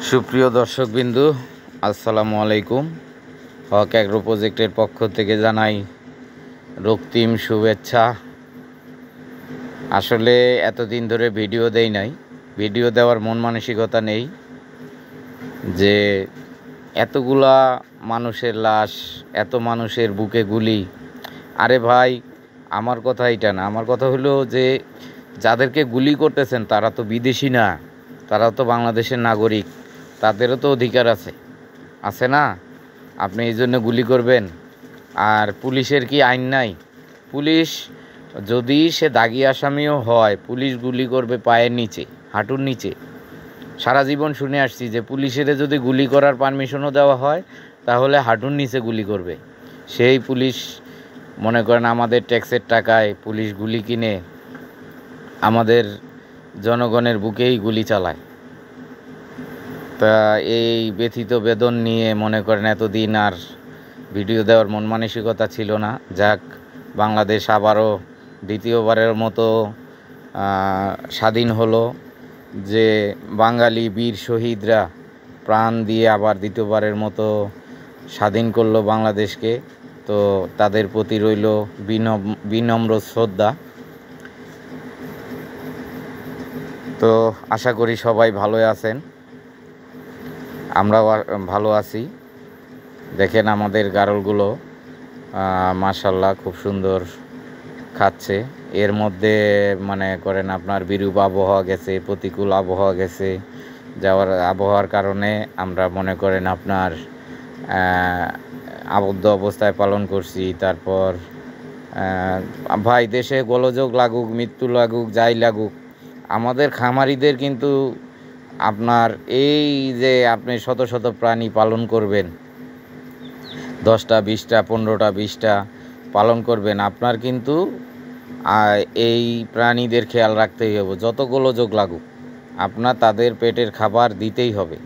সুপ্রিয় দর্শকবিন্দু, আসসালামু আলাইকুম। হক অ্যাগ্রো প্রজেক্টের পক্ষ থেকে জানাই রক্তিম শুভেচ্ছা। আসলে এতদিন ধরে ভিডিও দেই নাই, ভিডিও দেওয়ার মন মানসিকতা নেই। যে এতগুলা মানুষের লাশ, এত মানুষের বুকে গুলি, আরে ভাই আমার কথা এটা না। আমার কথা হলো যে যাদেরকে গুলি করতেছেন তারা তো বিদেশি না, তারা তো বাংলাদেশের নাগরিক, তাদেরও তো অধিকার আছে না? আপনি এই জন্য গুলি করবেন? আর পুলিশের কি আইন নাই? পুলিশ যদি সে দাগি আসামিও হয়, পুলিশ গুলি করবে পায়ের নিচে, হাঁটুর নিচে। সারা জীবন শুনে আসছি যে পুলিশের যদি গুলি করার পারমিশনও দেওয়া হয় তাহলে হাঁটুর নিচে গুলি করবে। সেই পুলিশ মনে করেন আমাদের ট্যাক্সের টাকায় পুলিশ গুলি কিনে আমাদের জনগণের বুকেই গুলি চালায়। তা এই ব্যথিত বেদন নিয়ে মনে করেন এতদিন আর ভিডিও দেওয়ার মন মানসিকতা ছিল না। যাক, বাংলাদেশ আবারও দ্বিতীয়বারের মতো স্বাধীন হলো। যে বাঙালি বীর শহীদরা প্রাণ দিয়ে আবার দ্বিতীয়বারের মতো স্বাধীন করলো বাংলাদেশকে, তো তাদের প্রতি রইল বিনম্র শ্রদ্ধা। তো আশা করি সবাই ভালো আছেন, আমরাও ভালো আছি। দেখেন আমাদের গারলগুলো মাশাআল্লাহ খুব সুন্দর খাচ্ছে। এর মধ্যে মনে করেন আপনার বিরূপ আবহাওয়া গেছে, প্রতিকূল আবহাওয়া গেছে, আবহাওয়ার কারণে আমরা মনে করেন আপনার আবদ্ধ অবস্থায় পালন করছি। তারপর ভাই দেশে গোলযোগ লাগুক, মৃত্যু লাগুক, যাই লাগুক, আমাদের খামারিদের কিন্তু আপনার এই যে আপনি শত শত প্রাণী পালন করবেন, 10টা 20টা 15টা 20টা পালন করবেন, আপনার কিন্তু এই প্রাণীদের খেয়াল রাখতেই হবে। যত গোলযোগ লাগুক আপনার তাদের পেটের খাবার দিতেই হবে,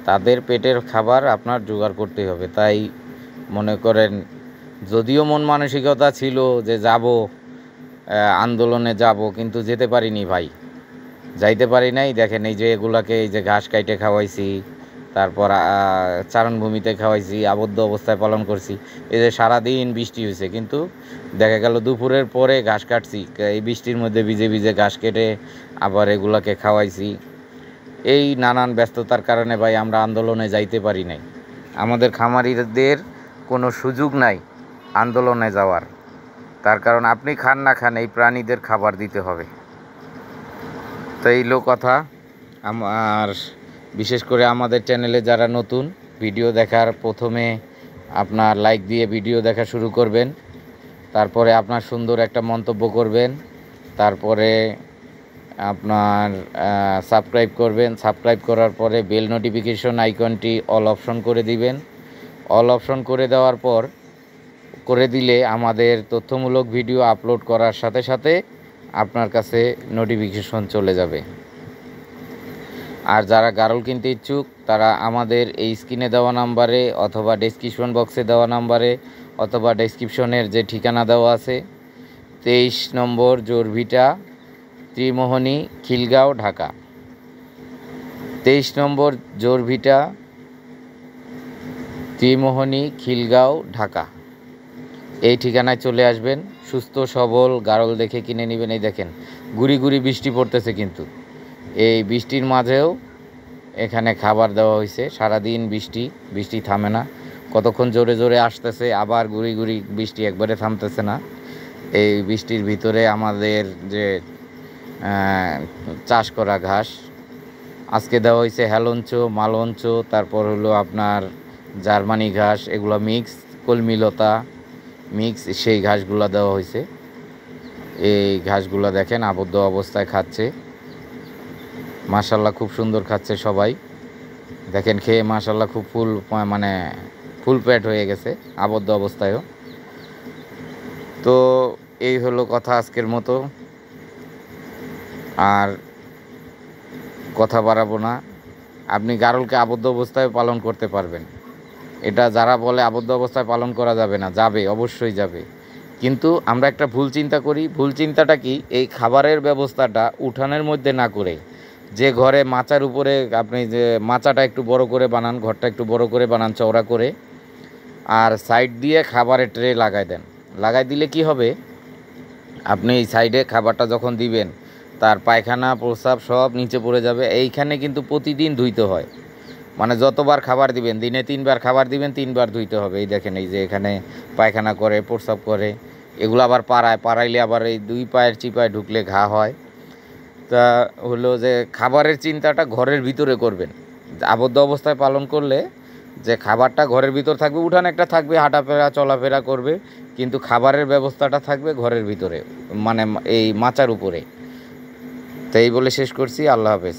তাদের পেটের খাবার আপনার জোগাড় করতেই হবে। তাই মনে করেন যদিও মন মানসিকতা ছিল যে যাব, আন্দোলনে যাব, কিন্তু যেতে পারিনি ভাই, যাইতে পারি নাই। দেখেন এই যে এগুলাকে এই যে ঘাস কাইটে খাওয়াইছি, তারপর চারণভূমিতে খাওয়াইছি, আবদ্ধ অবস্থায় পালন করছি। এই যে সারাদিন বৃষ্টি হয়েছে, কিন্তু দেখা গেল দুপুরের পরে ঘাস কাটছি, এই বৃষ্টির মধ্যে ভিজে ভিজে ঘাস কেটে আবার এগুলাকে খাওয়াইছি। এই নানান ব্যস্ততার কারণে ভাই আমরা আন্দোলনে যাইতে পারি নাই। আমাদের খামারিদের কোনো সুযোগ নাই আন্দোলনে যাওয়ার, তার কারণ আপনি খান না খান এই প্রাণীদের খাবার দিতে হবে। তো এইলো কথা। আর বিশেষ করে আমাদের চ্যানেলে যারা নতুন, ভিডিও দেখার প্রথমে আপনার লাইক দিয়ে ভিডিও দেখা শুরু করবেন, তারপরে আপনার সুন্দর একটা মন্তব্য করবেন, তারপরে আপনার সাবস্ক্রাইব করবেন। সাবস্ক্রাইব করার পরে বেল নোটিফিকেশন আইকনটি অল অপশন করে দিবেন। অল অপশন করে দেওয়ার পর করে দিলে আমাদের তথ্যমূলক ভিডিও আপলোড করার সাথে সাথে আপনার কাছে নোটিফিকেশন চলে যাবে। আর যারা গারল কিনতে ইচ্ছুক তারা আমাদের এই স্ক্রিনে দেওয়া নাম্বারে অথবা ডেসক্রিপশন বক্সে দেওয়া নাম্বারে অথবা ডেসক্রিপশনের যে ঠিকানা দেওয়া আছে 23 নম্বর জোরভিটা, ত্রিমোহনী, খিলগাঁও, ঢাকা। 23 নম্বর জোরভিটা, ত্রিমোহনী, খিলগাঁও, ঢাকা। এই ঠিকানায় চলে আসবেন। সুস্থ সবল গারল দেখে কিনে নেবেন। এই দেখেন গুড়ি গুড়ি বৃষ্টি পড়তেছে, কিন্তু এই বৃষ্টির মাঝেও এখানে খাবার দেওয়া হয়েছে। সারাদিন বৃষ্টি থামে না, কতক্ষণ জোরে জোরে আসতেছে, আবার গুড়ি গুড়ি বৃষ্টি একবারে থামতেছে না। এই বৃষ্টির ভিতরে আমাদের যে চাষ করা ঘাস আজকে দেওয়া হয়েছে হেলঞ্চ, মালঞ্চ, তারপর হলো আপনার জার্মানি ঘাস, এগুলো মিক্স, কলমিলতা মিক্স, সেই ঘাসগুলো দেওয়া হয়েছে। এই ঘাসগুলো দেখেন আবদ্ধ অবস্থায় খাচ্ছে, মাশাআল্লাহ খুব সুন্দর খাচ্ছে সবাই। দেখেন খেয়ে মাশাআল্লাহ খুব ফুল পেট হয়ে গেছে আবদ্ধ অবস্থায়ও। তো এই হলো কথা আজকের মতো, আর কথা বাড়াবো না। আপনি গারলকে আবদ্ধ অবস্থায় পালন করতে পারবেন, এটা যারা বলে আবদ্ধ অবস্থায় পালন করা যাবে না, যাবে, অবশ্যই যাবে। কিন্তু আমরা একটা ভুল চিন্তা করি। ভুল চিন্তাটা কি? এই খাবারের ব্যবস্থাটা উঠানের মধ্যে না করে যে ঘরে মাচার উপরে আপনি যে মাচাটা একটু বড় করে বানান, ঘরটা একটু বড় করে বানান, চওড়া করে, আর সাইড দিয়ে খাবারের ট্রে লাগাই দেন। লাগাই দিলে কি হবে, আপনি এই সাইডে খাবারটা যখন দিবেন তার পায়খানা প্রস্রাব সব নিচে পড়ে যাবে। এইখানে কিন্তু প্রতিদিন ধুইতে হয়, মানে যতবার খাবার দিবেন, দিনে 3বার খাবার দিবেন, 3বার ধুইতে হবে। এই দেখেন, এই যে এখানে পায়খানা করে, প্রস্রাব করে, এগুলো আবার পাড়াইলে আবার এই 2 পায়ের চিপায় ঢুকলে ঘা হয়। তা হলো যে খাবারের চিন্তাটা ঘরের ভিতরে করবেন। আবদ্ধ অবস্থায় পালন করলে যে খাবারটা ঘরের ভিতর থাকবে, উঠান একটা থাকবে, হাঁটাফেরা চলাফেরা করবে, কিন্তু খাবারের ব্যবস্থাটা থাকবে ঘরের ভিতরে, মানে এই মাচার উপরে। তো এই বলে শেষ করছি। আল্লাহ হাফেজ।